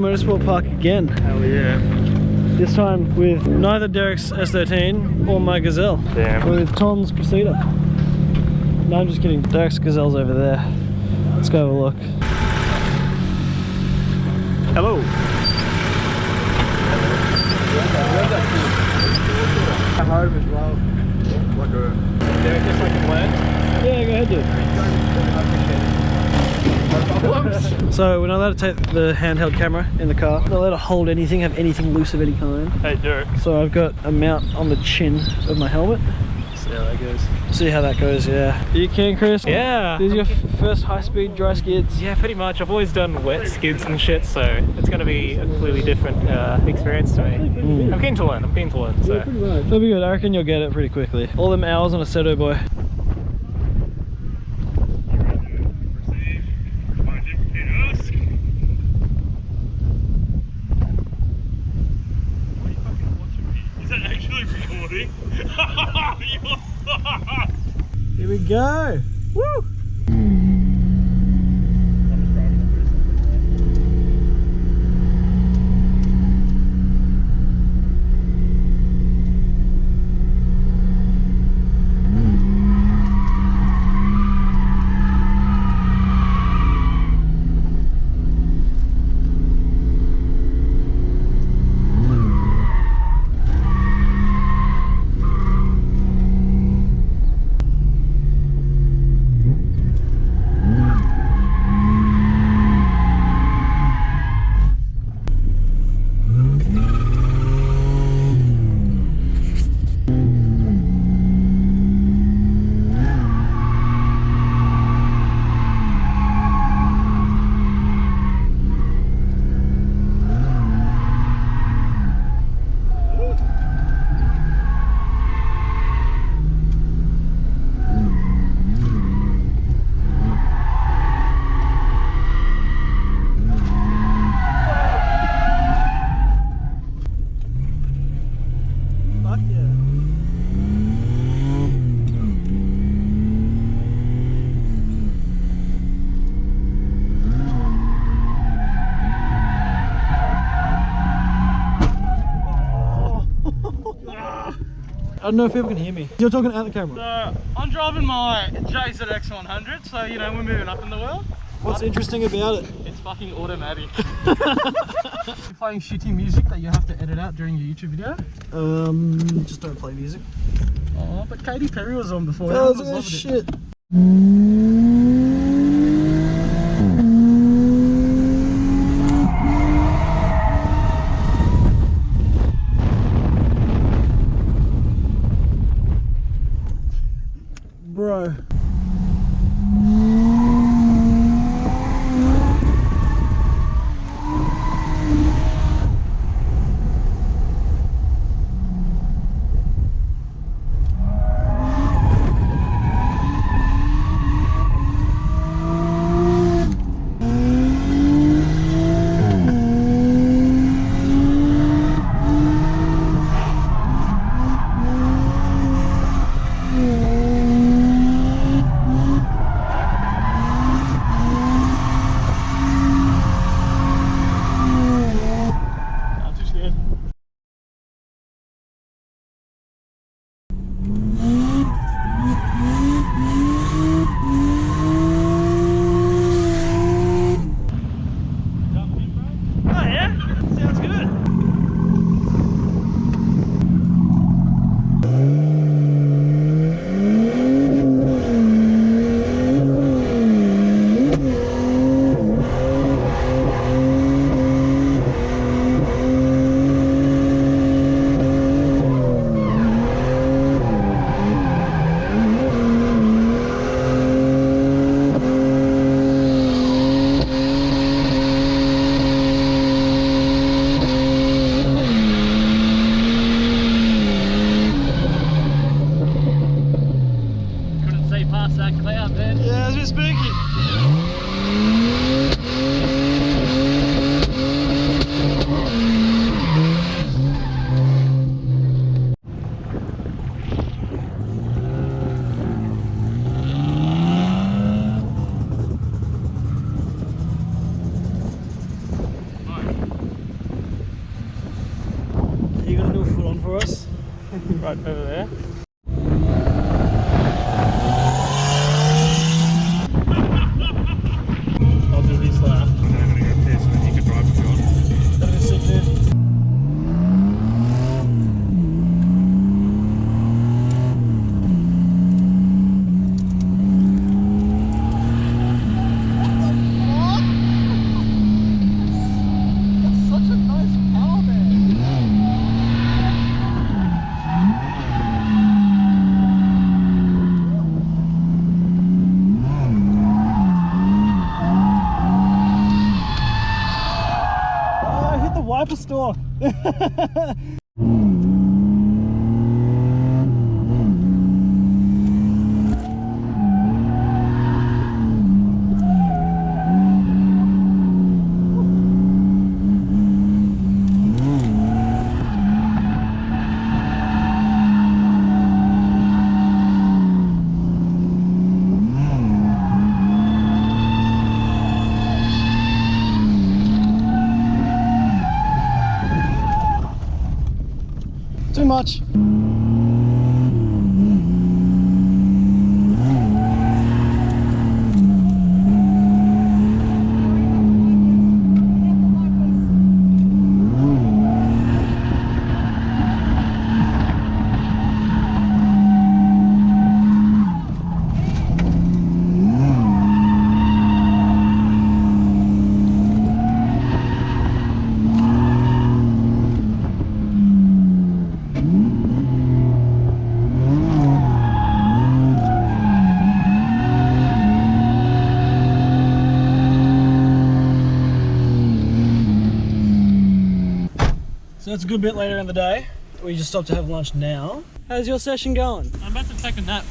Motorsport Park again. Hell yeah. This time with neither Derek's S13 or my Gazelle. Damn. With Tom's Cressida. No, I'm just kidding. Derek's Gazelle's over there. Let's go have a look. Hello. Home as well. Like a... Derek, just like a land. Yeah, go ahead, dude. So we're not allowed to take the handheld camera in the car. We're not allowed to hold anything, have anything loose of any kind. Hey, Derek. So I've got a mount on the chin of my helmet. See how that goes. See how that goes, yeah. Are you keen, Chris? Yeah. This is your first high-speed dry skids? Yeah, pretty much. I've always done wet skids and shit, so it's going to be a completely different experience to me. I'm keen to learn, so. Yeah, pretty much. It'll be good. I reckon you'll get it pretty quickly. All them hours on a Seto boy. Here we go! Woo! I don't know if people can hear me. You're talking at the camera. So, I'm driving my JZX 100, so you know, we're moving up in the world. What's interesting about it? It's fucking automatic. You're playing shitty music that you have to edit out during your YouTube video. Just don't play music. Oh, but Katy Perry was on before. Oh, Everyone was shit. Bro. on for us? Right over there. I'll do this lap. I'm gonna go piss and then you can drive if you want. That'll be sick, dude. Wiper store. Too much. So it's a good bit later in the day. We just stopped to have lunch now. How's your session going? I'm about to take a nap.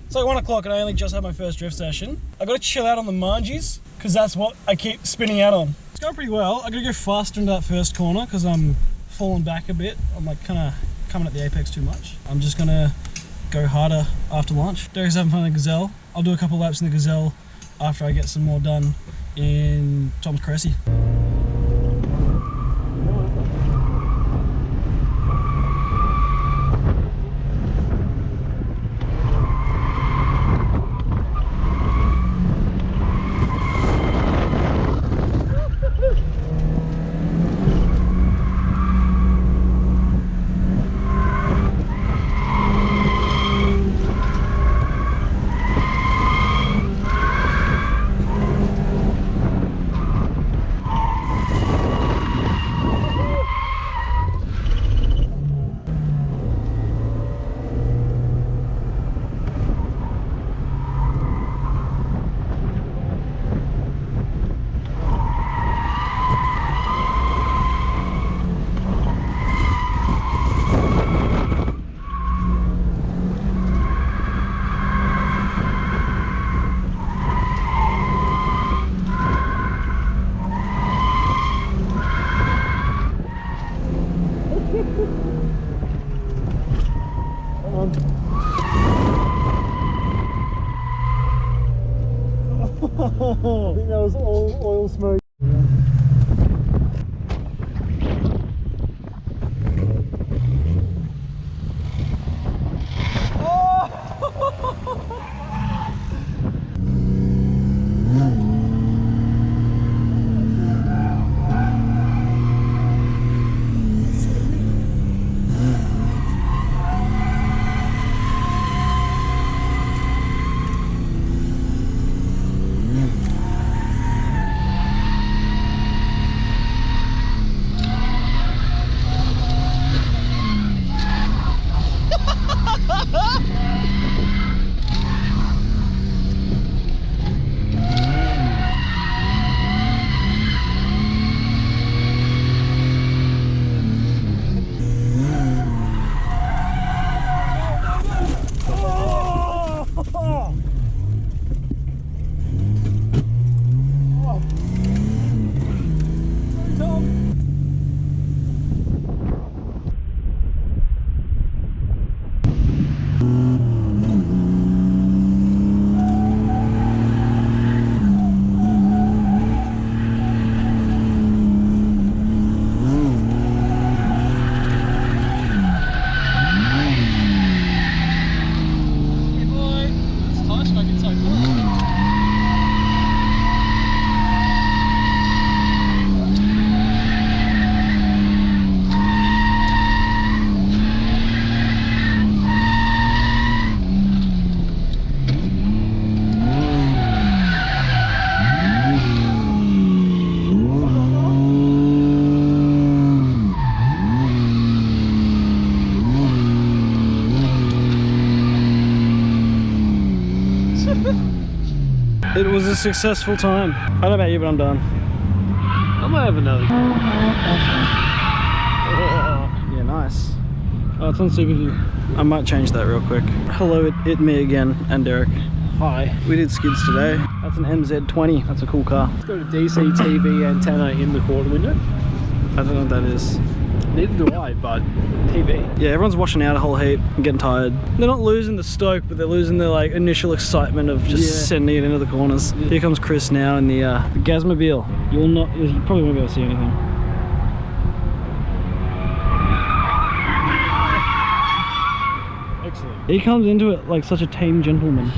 It's like 1 o'clock and I only just had my first drift session. I gotta chill out on the mangies because that's what I keep spinning out on. It's going pretty well. I gotta go faster into that first corner because I'm falling back a bit. I'm like kind of coming at the apex too much. I'm just gonna go harder after lunch. Derek's having fun in the Gazelle. I'll do a couple laps in the Gazelle after I get some more done in Tom's Cressy. I think that was all oil smoke. It was a successful time. I don't know about you, but I'm done. I might have another. Yeah, nice. Oh, it's on super view. I might change that real quick. Hello, it me again, and Derek. Hi. We did skids today. That's an MZ20. That's a cool car. It's got a DC TV antenna in the quarter window. I don't know what that is. Neither do I, but TV. Yeah, everyone's washing out a whole heap and getting tired. They're not losing the stoke, but they're losing the like initial excitement of just sending it into the corners. Yeah. Here comes Chris now in the Gazmobile. You probably won't be able to see anything. Excellent. He comes into it like such a tame gentleman.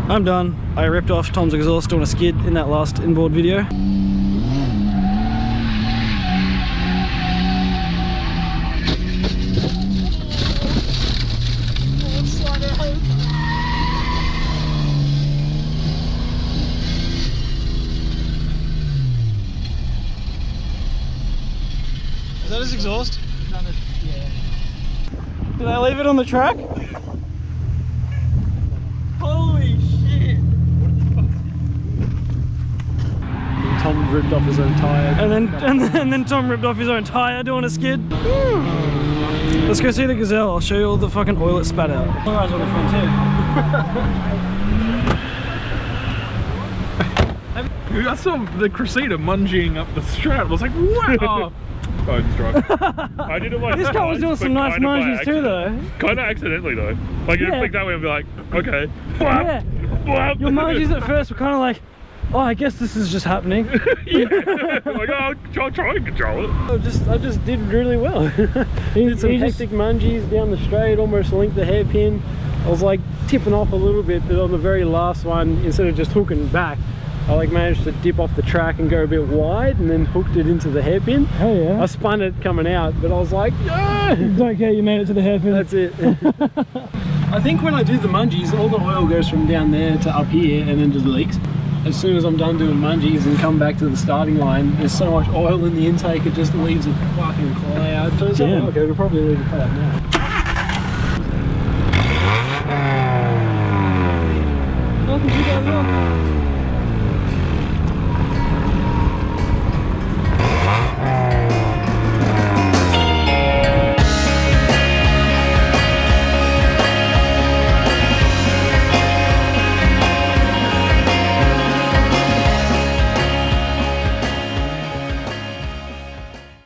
I'm done. I ripped off Tom's exhaust on a skid in that last inboard video. Is that his exhaust? Yeah. Did I leave it on the track? Holy shit! Tom ripped off his own tyre. And then Tom ripped off his own tyre doing a skid. Let's go see the Gazelle. I'll show you all the fucking oil it spat out. Eyes on the front too. I saw the Cressida munging up the strap. I was like, wow! Oh, it's drunk. I did it like This car was doing some nice munchies too, though. Kind of accidentally, though. Like, you flick that way and be like, okay. Yeah. Blap. Your munchies at first were kind of like, oh, I guess this is just happening. Yeah. Like, oh, I'll try and control it. I just did really well. Did some hectic mungies down the straight, almost linked the hairpin. I was like tipping off a little bit, but on the very last one, instead of just hooking back, I like managed to dip off the track and go a bit wide and then hooked it into the hairpin. Oh yeah. I spun it coming out, but I was like, yeah! Don't care, you made it to the hairpin. That's it. I think when I do the mungies, all the oil goes from down there to up here and then just leaks. As soon as I'm done doing mungies and come back to the starting line, there's so much oil in the intake, it just leaves a fucking cloud. Turns out, okay, we'll probably leave the cloud now. Welcome to you guys up.